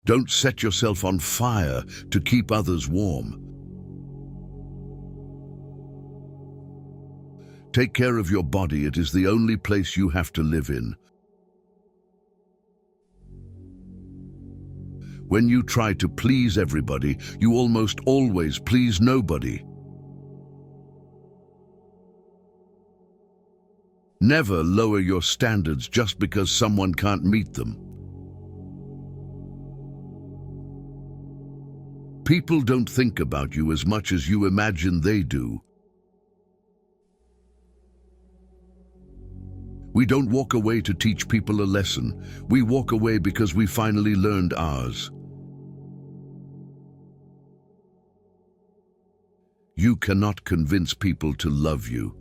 Don't set yourself on fire to keep others warm. Take care of your body. It is the only place you have to live in. When you try to please everybody, you almost always please nobody. Never lower your standards just because someone can't meet them. People don't think about you as much as you imagine they do. We don't walk away to teach people a lesson. We walk away because we finally learned ours. You cannot convince people to love you.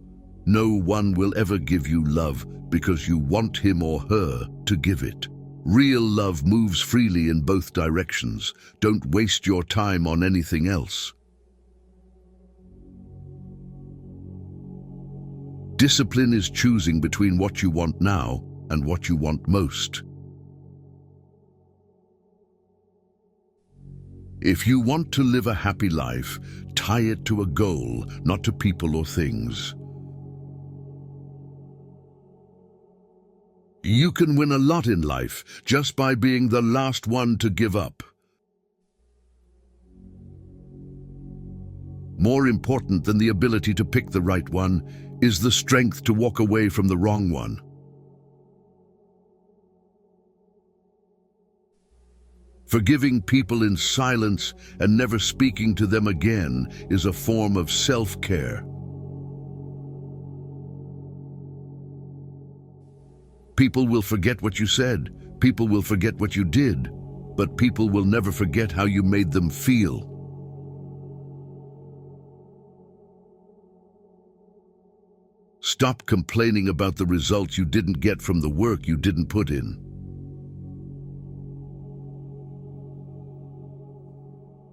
No one will ever give you love because you want him or her to give it. Real love moves freely in both directions. Don't waste your time on anything else. Discipline is choosing between what you want now and what you want most. If you want to live a happy life, tie it to a goal, not to people or things. You can win a lot in life just by being the last one to give up. More important than the ability to pick the right one is the strength to walk away from the wrong one. Forgiving people in silence and never speaking to them again is a form of self-care. People will forget what you said, people will forget what you did, but people will never forget how you made them feel. Stop complaining about the results you didn't get from the work you didn't put in.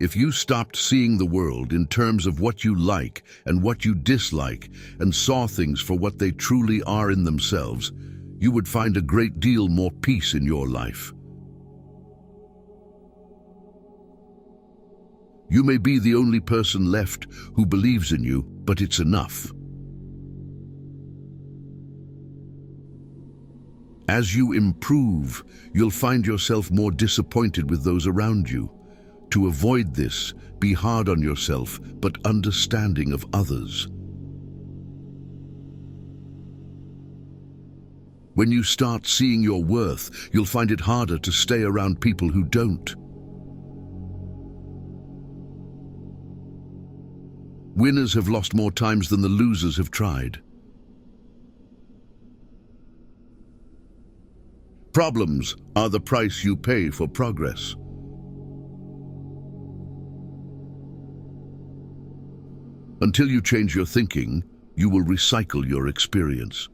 If you stopped seeing the world in terms of what you like and what you dislike and saw things for what they truly are in themselves, you would find a great deal more peace in your life. You may be the only person left who believes in you, but it's enough. As you improve, you'll find yourself more disappointed with those around you. To avoid this, be hard on yourself, but understanding of others. When you start seeing your worth, you'll find it harder to stay around people who don't. Winners have lost more times than the losers have tried. Problems are the price you pay for progress. Until you change your thinking, you will recycle your experience.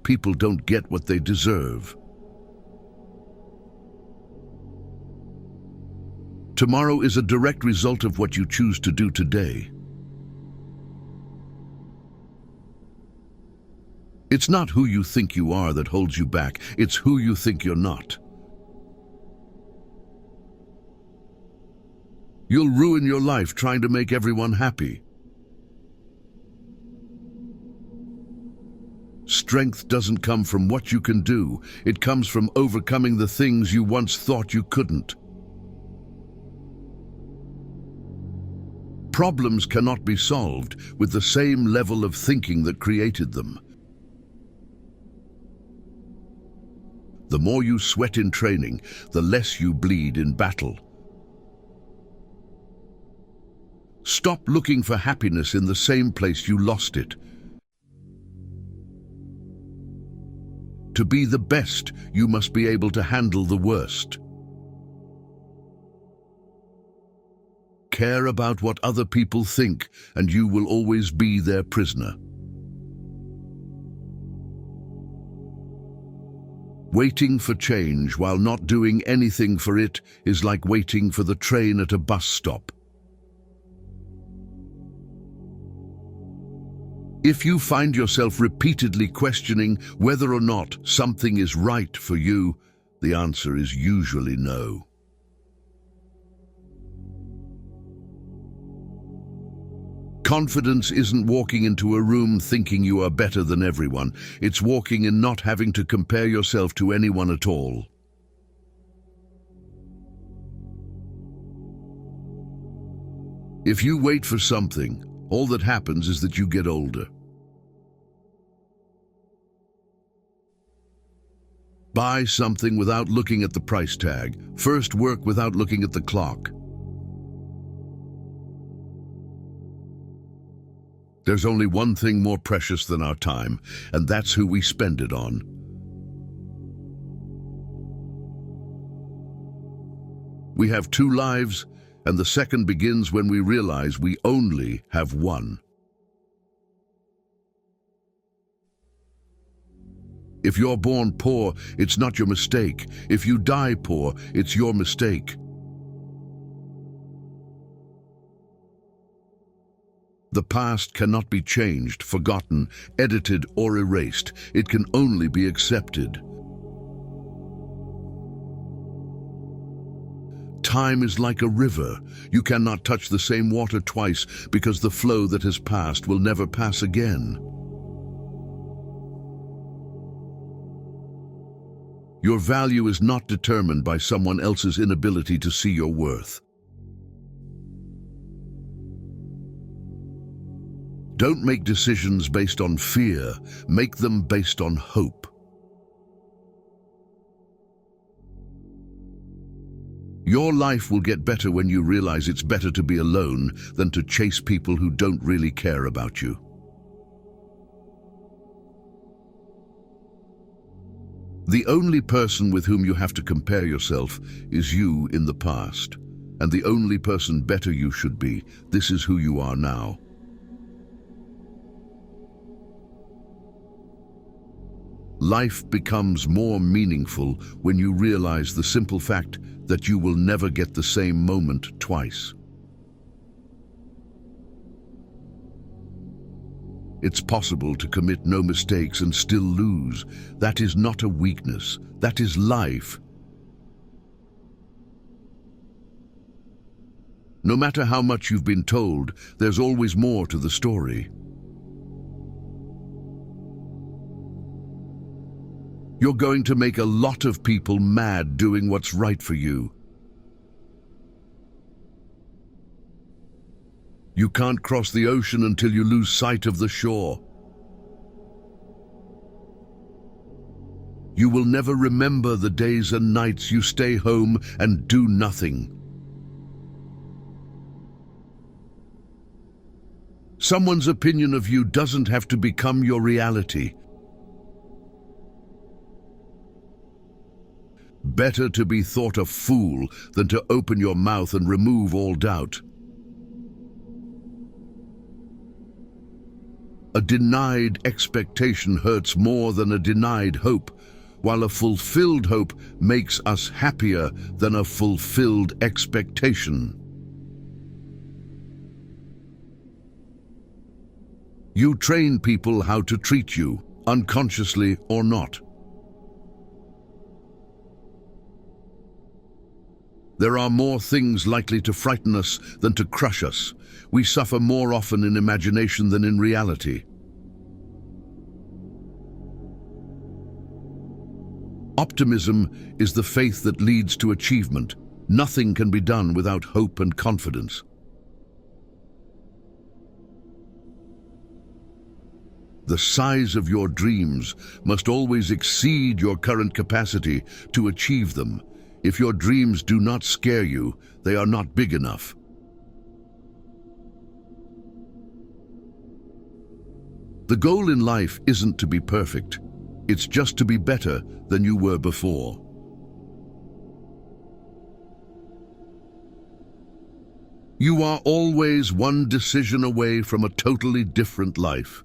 People don't get what they deserve. Tomorrow is a direct result of what you choose to do today. It's not who you think you are that holds you back, it's who you think you're not. You'll ruin your life trying to make everyone happy. Strength doesn't come from what you can do, it comes from overcoming the things you once thought you couldn't. Problems cannot be solved with the same level of thinking that created them. The more you sweat in training, the less you bleed in battle. Stop looking for happiness in the same place you lost it. To be the best, you must be able to handle the worst. Care about what other people think, and you will always be their prisoner. Waiting for change while not doing anything for it is like waiting for the train at a bus stop. If you find yourself repeatedly questioning whether or not something is right for you, the answer is usually no. Confidence isn't walking into a room thinking you are better than everyone. It's walking in not having to compare yourself to anyone at all. If you wait for something, all that happens is that you get older. Buy something without looking at the price tag. First, work without looking at the clock. There's only one thing more precious than our time, and that's who we spend it on. We have two lives, and the second begins when we realize we only have one. If you're born poor, it's not your mistake. If you die poor, it's your mistake. The past cannot be changed, forgotten, edited, or erased. It can only be accepted. Time is like a river. You cannot touch the same water twice because the flow that has passed will never pass again. Your value is not determined by someone else's inability to see your worth. Don't make decisions based on fear. Make them based on hope. Your life will get better when you realize it's better to be alone than to chase people who don't really care about you. The only person with whom you have to compare yourself is you in the past, and the only person better you should be. This is who you are now. Life becomes more meaningful when you realize the simple fact that you will never get the same moment twice. It's possible to commit no mistakes and still lose. That is not a weakness. That is life. No matter how much you've been told, there's always more to the story. You're going to make a lot of people mad doing what's right for you. You can't cross the ocean until you lose sight of the shore. You will never remember the days and nights you stay home and do nothing. Someone's opinion of you doesn't have to become your reality. Better to be thought a fool than to open your mouth and remove all doubt. A denied expectation hurts more than a denied hope, while a fulfilled hope makes us happier than a fulfilled expectation. You train people how to treat you, unconsciously or not. There are more things likely to frighten us than to crush us. We suffer more often in imagination than in reality. Optimism is the faith that leads to achievement. Nothing can be done without hope and confidence. The size of your dreams must always exceed your current capacity to achieve them. If your dreams do not scare you, they are not big enough. The goal in life isn't to be perfect. It's just to be better than you were before. You are always one decision away from a totally different life.